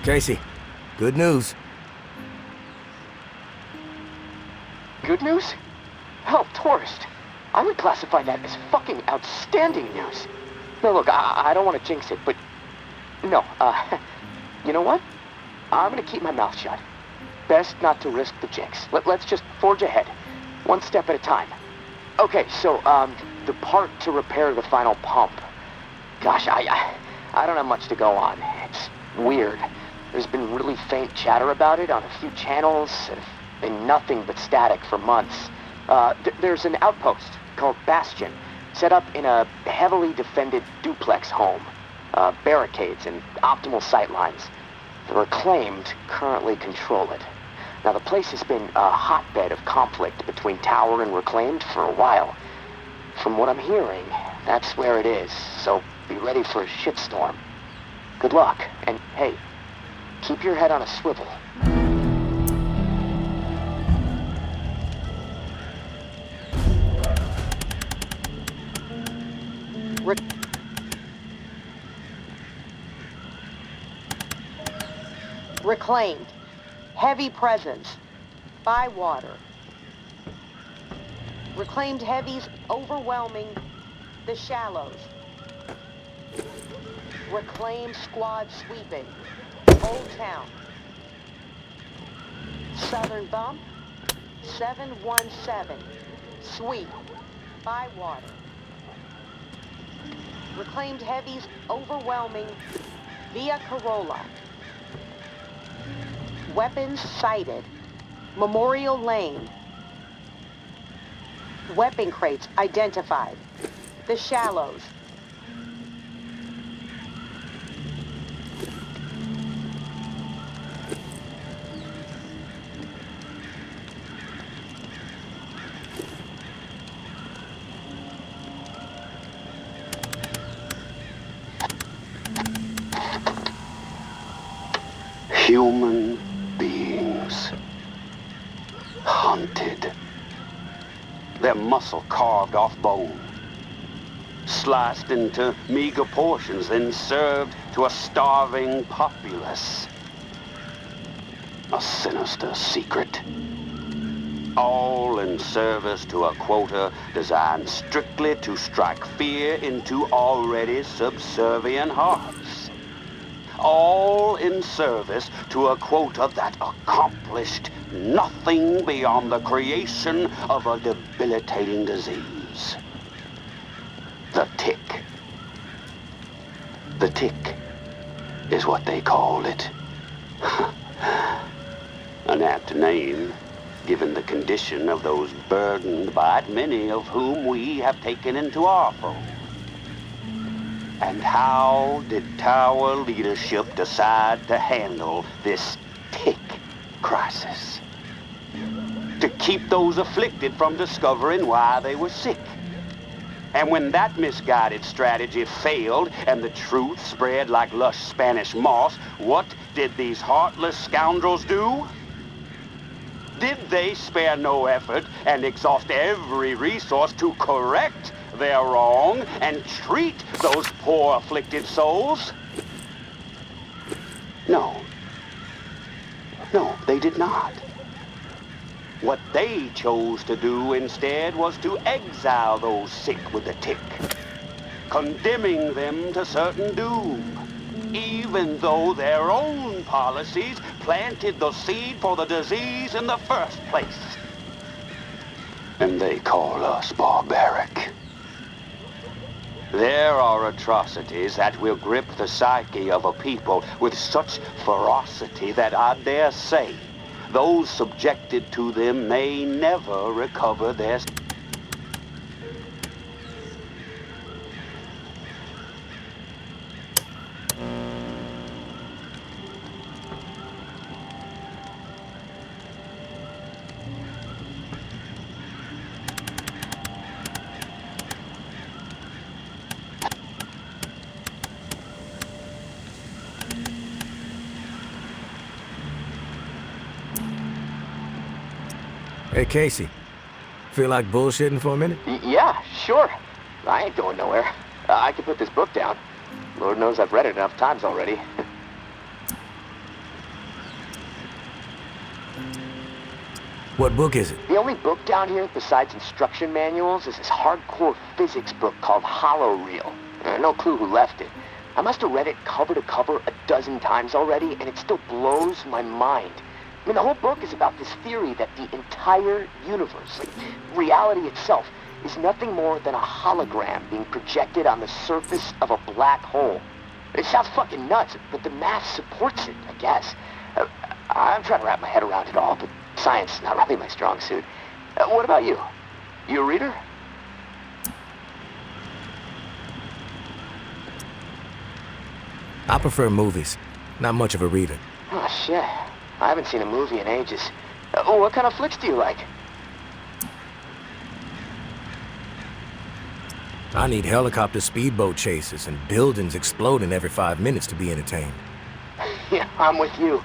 Casey, good news. Good news? Hell, tourist. I would classify that as fucking outstanding news. No, look, I don't want to jinx it, but... No, you know what? I'm gonna keep my mouth shut. Best not to risk the jinx. Let's just forge ahead. One step at a time. Okay, so, the part to repair the final pump. Gosh, I don't have much to go on. It's weird. There's been really faint chatter about it on a few channels. Been nothing but static for months. There's an outpost called Bastion, set up in a heavily defended duplex home. Barricades and optimal sightlines. The Reclaimed currently control it. Now, the place has been a hotbed of conflict between Tower and Reclaimed for a while. From what I'm hearing, that's where it is, so be ready for a shitstorm. Good luck, and hey, keep your head on a swivel. Reclaimed. Heavy presence. By water. Reclaimed heavies overwhelming the shallows. Reclaimed squad sweeping. Old Town. Southern Bump. 717. Sweep. By water. Reclaimed heavies overwhelming Via Corolla. Weapons sighted. Memorial Lane. Weapon crates identified. The Shallows. Human beings. Hunted. Their muscle carved off bone. Sliced into meager portions, then served to a starving populace. A sinister secret. All in service to a quota designed strictly to strike fear into already subservient hearts. All in service to a quota that accomplished nothing beyond the creation of a debilitating disease. The tick. The tick is what they called it. An apt name, given the condition of those burdened by it, many of whom we have taken into our fold. And how did Tower leadership decide to handle this tick crisis? To keep those afflicted from discovering why they were sick. And when that misguided strategy failed and the truth spread like lush Spanish moss, what did these heartless scoundrels do? Did they spare no effort and exhaust every resource to correct their wrong and treat those poor afflicted souls? No. No, they did not. What they chose to do instead was to exile those sick with the tick, condemning them to certain doom, even though their own policies planted the seed for the disease in the first place. And they call us barbaric. There are atrocities that will grip the psyche of a people with such ferocity that I dare say those subjected to them may never recover their... Hey, Casey. Feel like bullshitting for a minute? Yeah, sure. I ain't going nowhere. I can put this book down. Lord knows I've read it enough times already. What book is it? The only book down here besides instruction manuals is this hardcore physics book called Hollow Reel. No clue who left it. I must have read it cover to cover a dozen times already, and it still blows my mind. I mean, the whole book is about this theory that the entire universe, like reality itself, is nothing more than a hologram being projected on the surface of a black hole. It sounds fucking nuts, but the math supports it, I guess. I'm trying to wrap my head around it all, but science is not really my strong suit. What about you? You a reader? I prefer movies. Not much of a reader. Oh, shit. I haven't seen a movie in ages. What kind of flicks do you like? I need helicopter speedboat chases and buildings exploding every 5 minutes to be entertained. Yeah, I'm with you.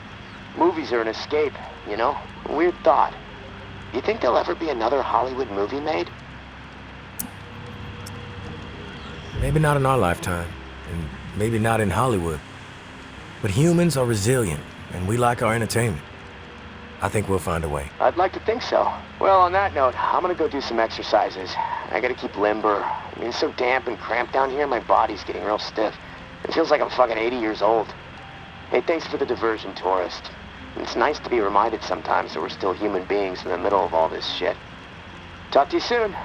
Movies are an escape, you know? A weird thought. You think there'll ever be another Hollywood movie made? Maybe not in our lifetime, and maybe not in Hollywood. But humans are resilient, and we like our entertainment. I think we'll find a way. I'd like to think so. Well, on that note, I'm gonna go do some exercises. I gotta keep limber. I mean, it's so damp and cramped down here, my body's getting real stiff. It feels like I'm fucking 80 years old. Hey, thanks for the diversion, tourist. It's nice to be reminded sometimes that we're still human beings in the middle of all this shit. Talk to you soon.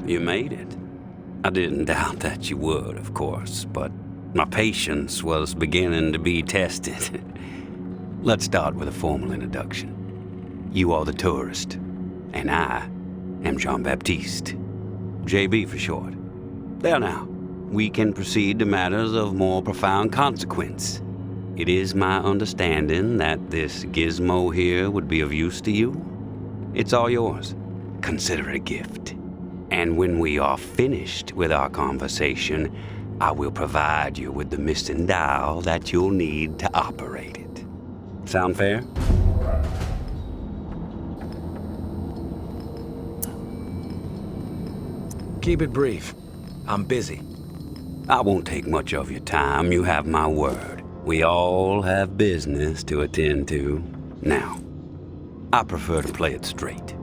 You made it. I didn't doubt that you would, of course, but my patience was beginning to be tested. Let's start with a formal introduction. You are the tourist, and I am Jean-Baptiste. JB for short. There now, we can proceed to matters of more profound consequence. It is my understanding that this gizmo here would be of use to you. It's all yours. Consider it a gift. And when we are finished with our conversation, I will provide you with the missing dial that you'll need to operate it. Sound fair? Keep it brief. I'm busy. I won't take much of your time. You have my word. We all have business to attend to. Now, I prefer to play it straight.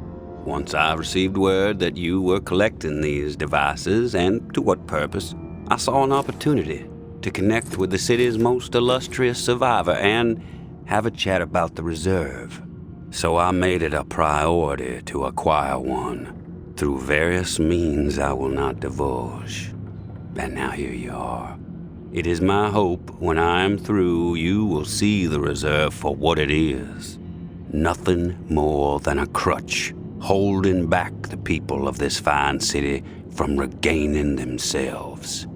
Once I received word that you were collecting these devices, and to what purpose, I saw an opportunity. to connect with the city's most illustrious survivor and have a chat about the reserve. So I made it a priority to acquire one, through various means I will not divulge. And now here you are. It is my hope when I am through, you will see the reserve for what it is. Nothing more than a crutch, holding back the people of this fine city from regaining themselves.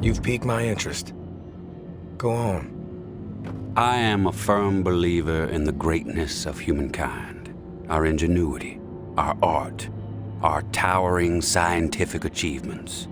You've piqued my interest. Go on. I am a firm believer in the greatness of humankind, our ingenuity, our art, our towering scientific achievements.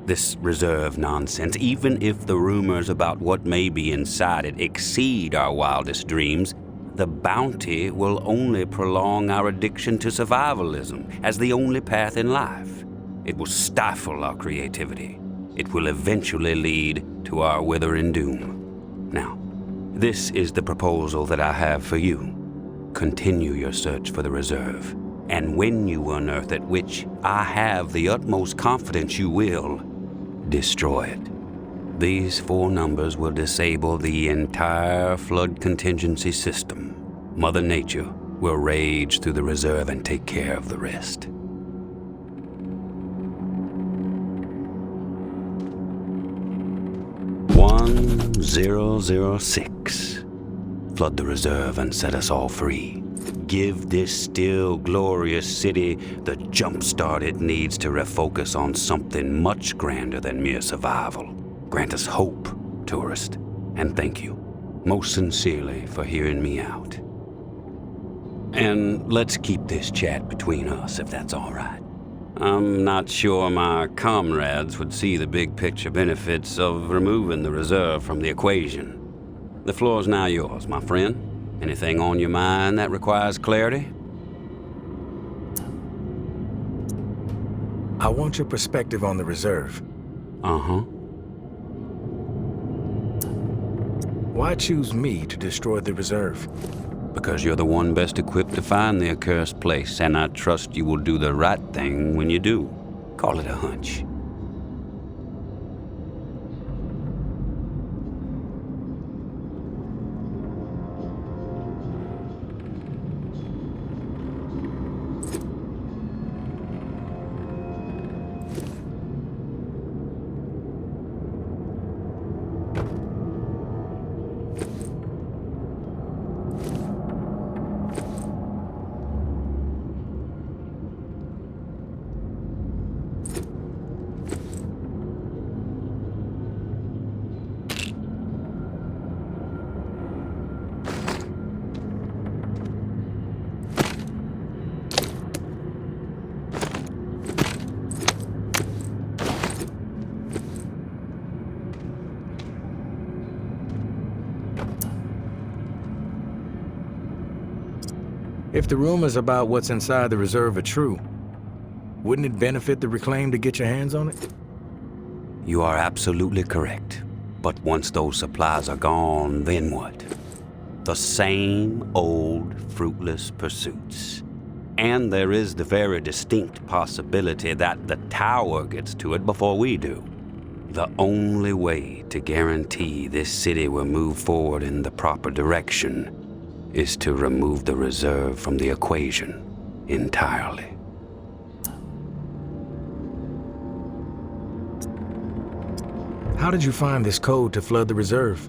This reserve nonsense, even if the rumors about what may be inside it exceed our wildest dreams, the bounty will only prolong our addiction to survivalism as the only path in life. It will stifle our creativity. It will eventually lead to our withering doom. Now, this is the proposal that I have for you. Continue your search for the reserve, and when you unearth it, which I have the utmost confidence you will, destroy it. These 4 numbers will disable the entire flood contingency system. Mother Nature will rage through the reserve and take care of the rest. "1006. Flood the reserve and set us all free. Give this still glorious city the jump start it needs to refocus on something much grander than mere survival. Grant us hope, tourist, and thank you, most sincerely, for hearing me out. And let's keep this chat between us, if that's all right. I'm not sure my comrades would see the big picture benefits of removing the reserve from the equation. The floor's now yours, my friend. Anything on your mind that requires clarity?" I want your perspective on the reserve. Uh-huh. Why choose me to destroy the reserve? Because you're the one best equipped to find the accursed place, and I trust you will do the right thing when you do. Call it a hunch. If the rumors about what's inside the reserve are true, wouldn't it benefit the Reclaim to get your hands on it? You are absolutely correct. But once those supplies are gone, then what? The same old fruitless pursuits. And there is the very distinct possibility that the tower gets to it before we do. The only way to guarantee this city will move forward in the proper direction is to remove the reserve from the equation entirely. How did you find this code to flood the reserve?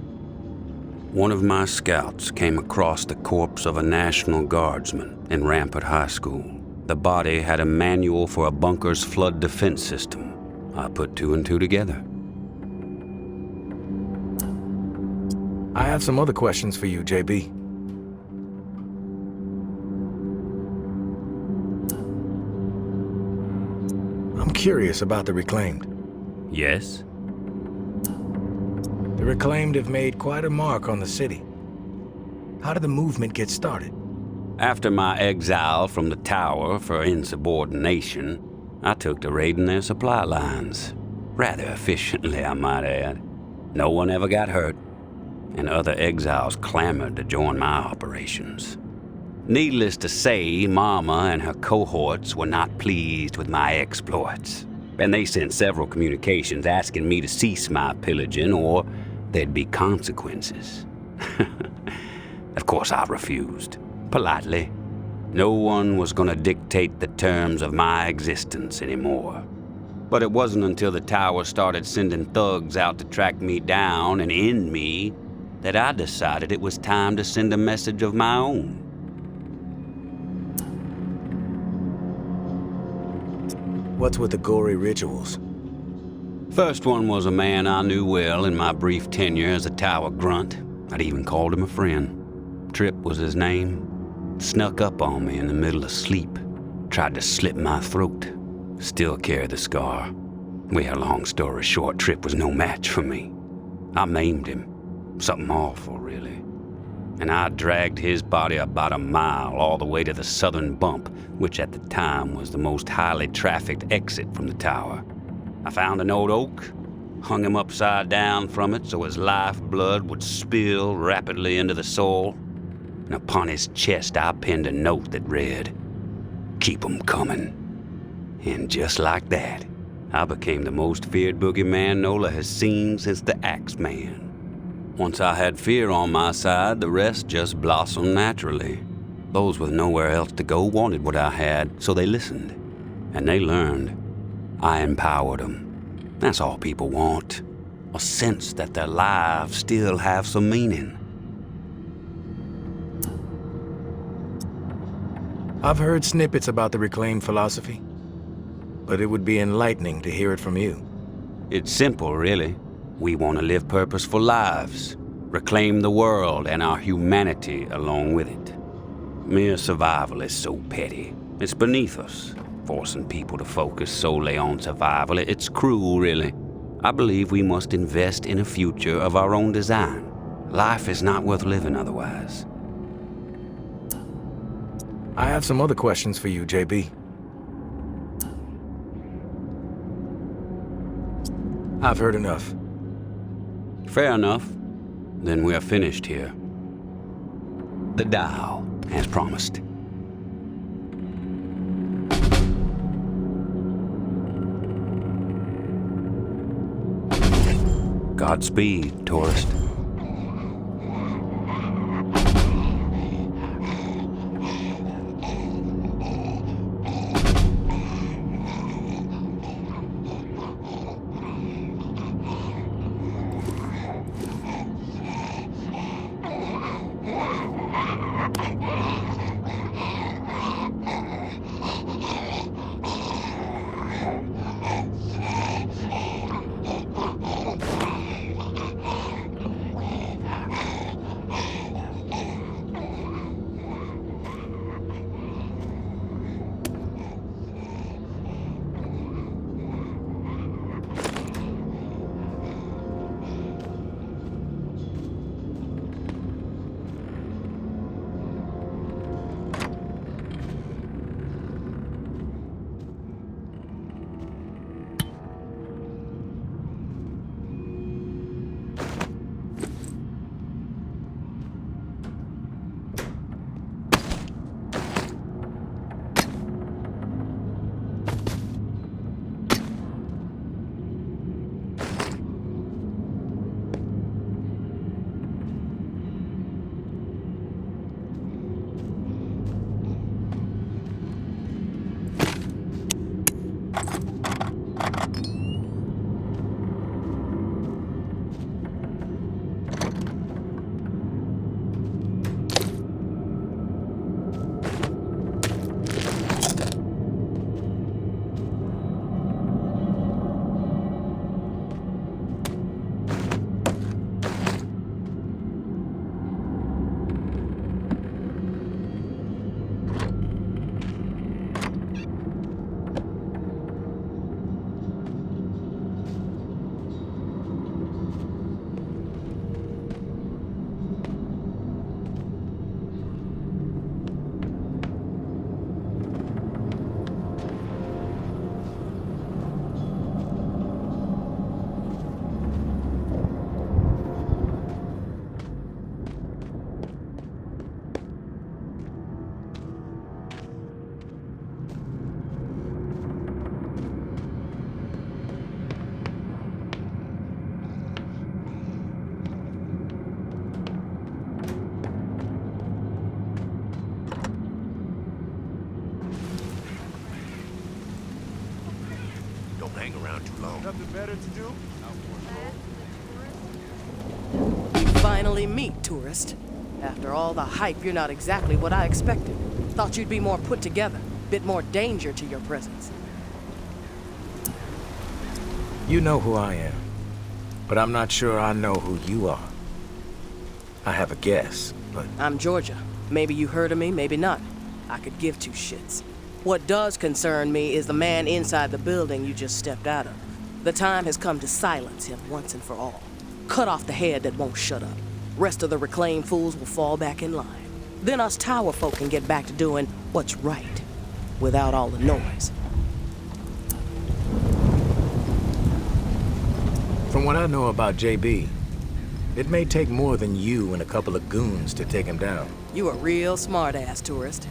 One of my scouts came across the corpse of a National Guardsman in Rampart High School. The body had a manual for a bunker's flood defense system. I put 2 and 2 together. I have some other questions for you, JB. I'm curious about the Reclaimed. Yes? The Reclaimed have made quite a mark on the city. How did the movement get started? After my exile from the tower for insubordination, I took to raiding their supply lines. Rather efficiently, I might add. No one ever got hurt, and other exiles clamored to join my operations. Needless to say, Mama and her cohorts were not pleased with my exploits. And they sent several communications asking me to cease my pillaging or there'd be consequences. Of course, I refused, politely. No one was going to dictate the terms of my existence anymore. But it wasn't until the tower started sending thugs out to track me down and end me that I decided it was time to send a message of my own. What's with the gory rituals? First one was a man I knew well in my brief tenure as a tower grunt. I'd even called him a friend. Tripp was his name. Snuck up on me in the middle of sleep. Tried to slit my throat. Still carry the scar. Well, long story short, Tripp was no match for me. I maimed him. Something awful, really. And I dragged his body about a mile all the way to the southern bump, which at the time was the most highly trafficked exit from the tower. I found an old oak, hung him upside down from it so his lifeblood would spill rapidly into the soil, and upon his chest I pinned a note that read, "Keep 'em coming." And just like that, I became the most feared boogeyman Nola has seen since the Axeman. Once I had fear on my side, the rest just blossomed naturally. Those with nowhere else to go wanted what I had, so they listened. And they learned. I empowered them. That's all people want. A sense that their lives still have some meaning. I've heard snippets about the reclaimed philosophy, but it would be enlightening to hear it from you. It's simple, really. We want to live purposeful lives, reclaim the world and our humanity along with it. Mere survival is so petty. It's beneath us, forcing people to focus solely on survival. It's cruel, really. I believe we must invest in a future of our own design. Life is not worth living otherwise. I have some other questions for you, JB. I've heard enough. Fair enough. Then we are finished here. The dial, as promised. Godspeed, tourist. too long. Nothing better to do? We finally meet, tourist. After all the hype, you're not exactly what I expected. Thought you'd be more put together, bit more danger to your presence. You know who I am, but I'm not sure I know who you are. I have a guess, but... I'm Georgia. Maybe you heard of me, maybe not. I could give two shits. What does concern me is the man inside the building you just stepped out of. The time has come to silence him once and for all. Cut off the head that won't shut up. Rest of the reclaimed fools will fall back in line. Then us tower folk can get back to doing what's right, without all the noise. From what I know about JB, it may take more than you and a couple of goons to take him down. You a real smart-ass, tourist.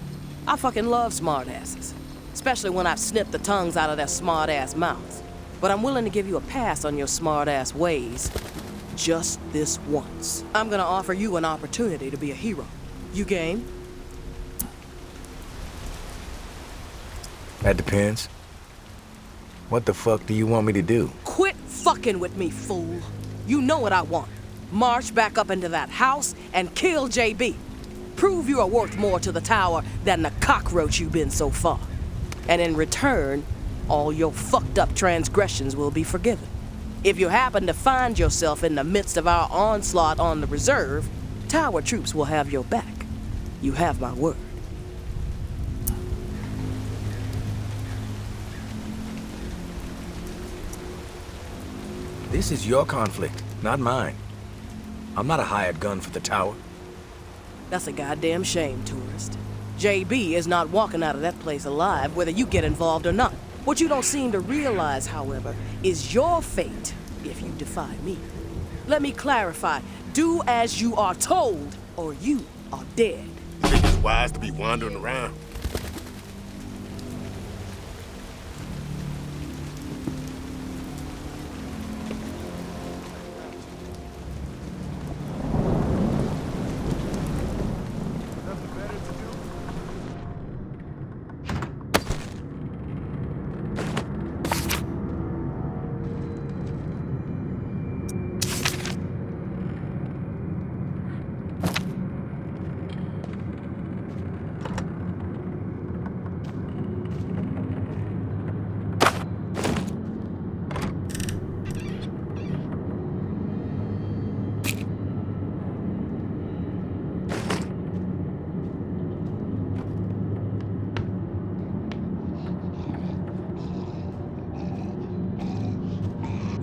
I fucking love smart-asses. Especially when I've snipped the tongues out of their smart-ass mouths. But I'm willing to give you a pass on your smart-ass ways. Just this once. I'm gonna offer you an opportunity to be a hero. You game? That depends. What the fuck do you want me to do? Quit fucking with me, fool. You know what I want. March back up into that house and kill JB. Prove you are worth more to the tower than the cockroach you've been so far. And in return, all your fucked up transgressions will be forgiven. If you happen to find yourself in the midst of our onslaught on the reserve, tower troops will have your back. You have my word. This is your conflict, not mine. I'm not a hired gun for the tower. That's a goddamn shame, tourist. JB is not walking out of that place alive, whether you get involved or not. What you don't seem to realize, however, is your fate if you defy me. Let me clarify. Do as you are told, or you are dead. Think it's wise to be wandering around?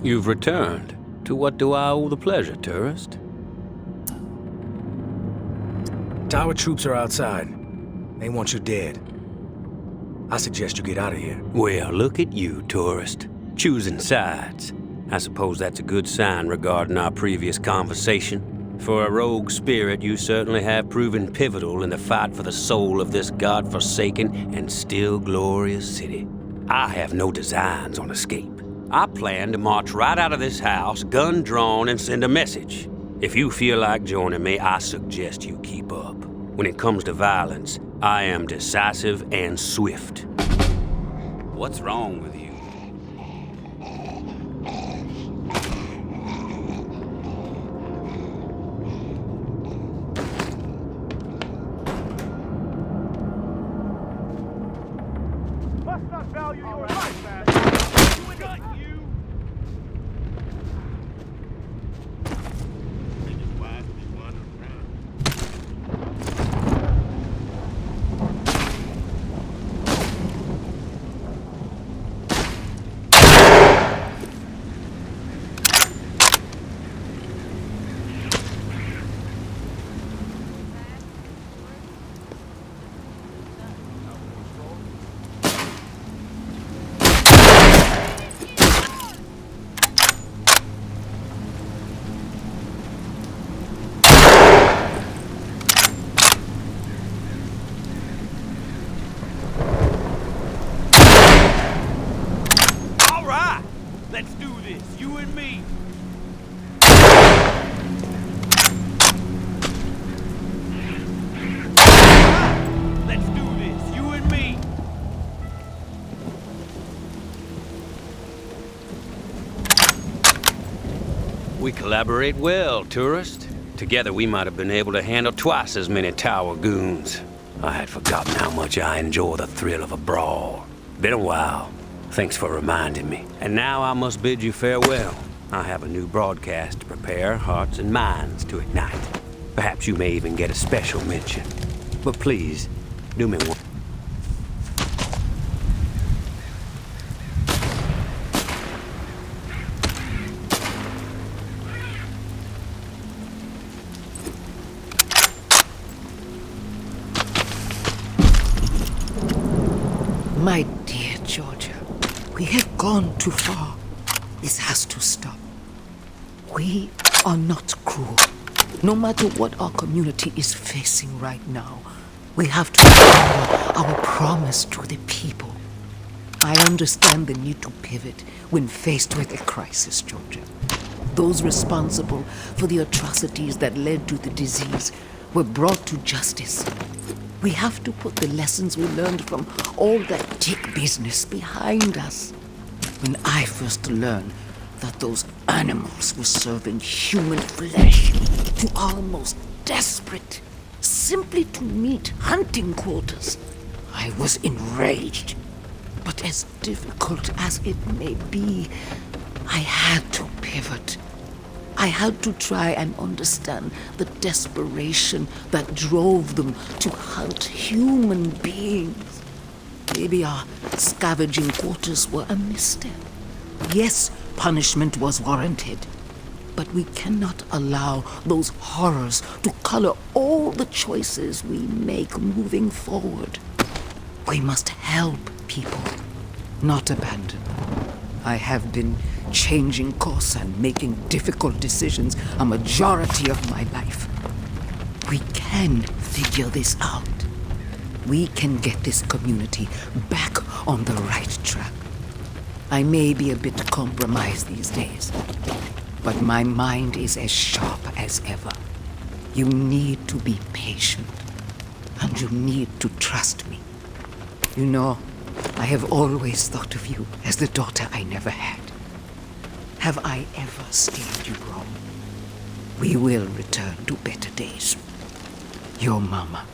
You've returned. To what do I owe the pleasure, tourist? Tower troops are outside. They want you dead. I suggest you get out of here. Well, look at you, tourist. Choosing sides. I suppose that's a good sign regarding our previous conversation. For a rogue spirit, you certainly have proven pivotal in the fight for the soul of this godforsaken and still glorious city. I have no designs on escape. I plan to march right out of this house, gun drawn, and send a message. If you feel like joining me, I suggest you keep up. When it comes to violence, I am decisive and swift. What's wrong with you? Must not value your life, man. Got you. Think it's wise to be wandering around? Let's do this, you and me. Let's do this, you and me. We collaborate well, tourist. Together we might have been able to handle twice as many tower goons. I had forgotten how much I enjoy the thrill of a brawl. Been a while. Thanks for reminding me. And now I must bid you farewell. I have a new broadcast to prepare, hearts and minds to ignite. Perhaps you may even get a special mention. But please, do me one. My dear Georgia, we have gone too far. This has to stop. We are not cruel. No matter what our community is facing right now, we have to honor our promise to the people. I understand the need to pivot when faced with a crisis, Georgia. Those responsible for the atrocities that led to the disease were brought to justice. We have to put the lessons we learned from all that tick business behind us. When I first learned that those animals were serving human flesh to our most desperate, simply to meet hunting quotas, I was enraged. But as difficult as it may be, I had to pivot. I had to try and understand the desperation that drove them to hunt human beings. Maybe our scavenging quarters were a misstep. Yes, punishment was warranted, but we cannot allow those horrors to color all the choices we make moving forward. We must help people, not abandon. I have been changing course and making difficult decisions a majority of my life. We can figure this out. We can get this community back on the right track. I may be a bit compromised these days, but my mind is as sharp as ever. You need to be patient, and you need to trust me. You know, I have always thought of you as the daughter I never had. Have I ever steered you wrong? We will return to better days. Your mama.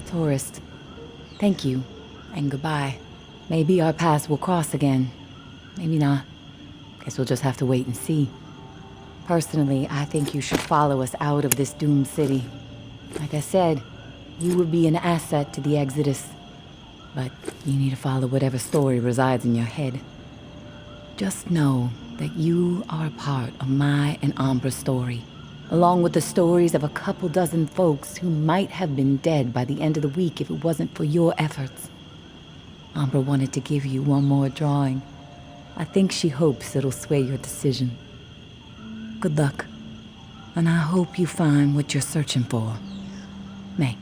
Tourist, thank you, and goodbye. Maybe our paths will cross again. Maybe not. Guess we'll just have to wait and see. Personally, I think you should follow us out of this doomed city. Like I said, you would be an asset to the Exodus. But you need to follow whatever story resides in your head. Just know that you are a part of my and Umbra's story, along with the stories of a couple dozen folks who might have been dead by the end of the week if it wasn't for your efforts. Umbra wanted to give you one more drawing. I think she hopes it'll sway your decision. Good luck, and I hope you find what you're searching for. May.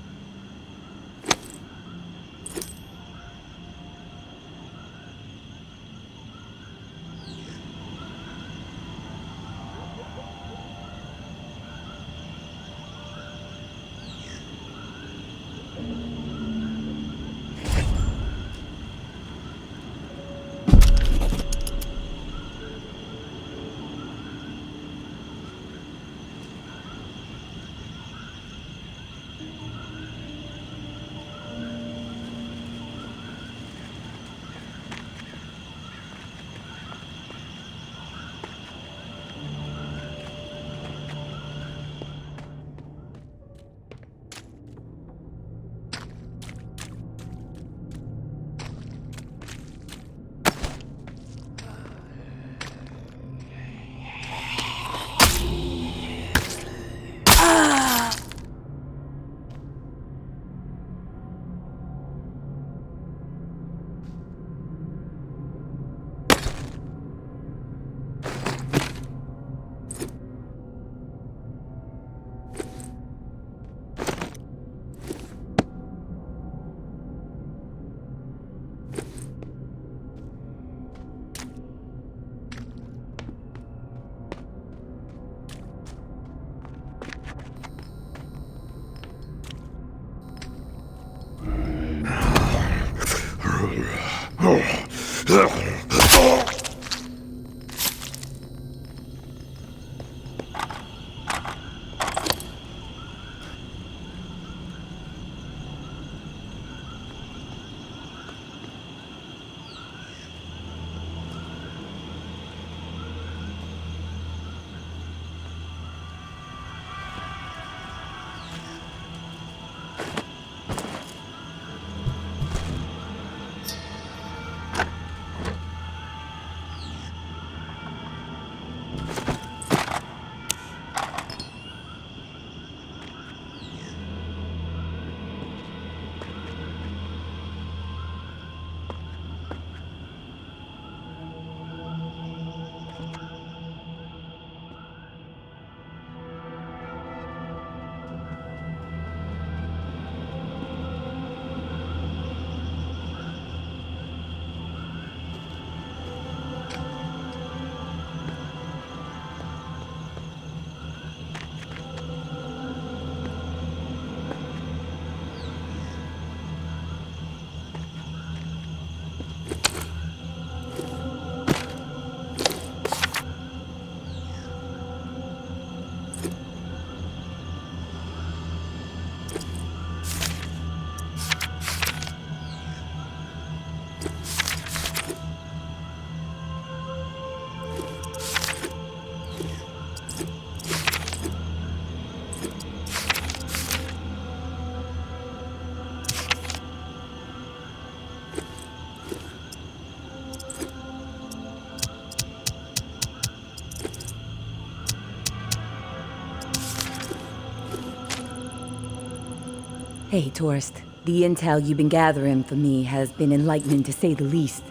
Hey, tourist. The intel you've been gathering for me has been enlightening to say the least.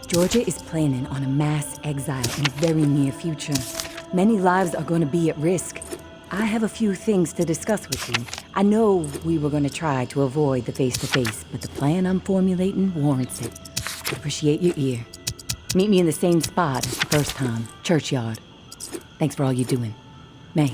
Georgia is planning on a mass exile in the very near future. Many lives are going to be at risk. I have a few things to discuss with you. I know we were going to try to avoid the face-to-face, but the plan I'm formulating warrants it. I appreciate your ear. Meet me in the same spot as the first time, Churchyard. Thanks for all you're doing. May.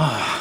Ah.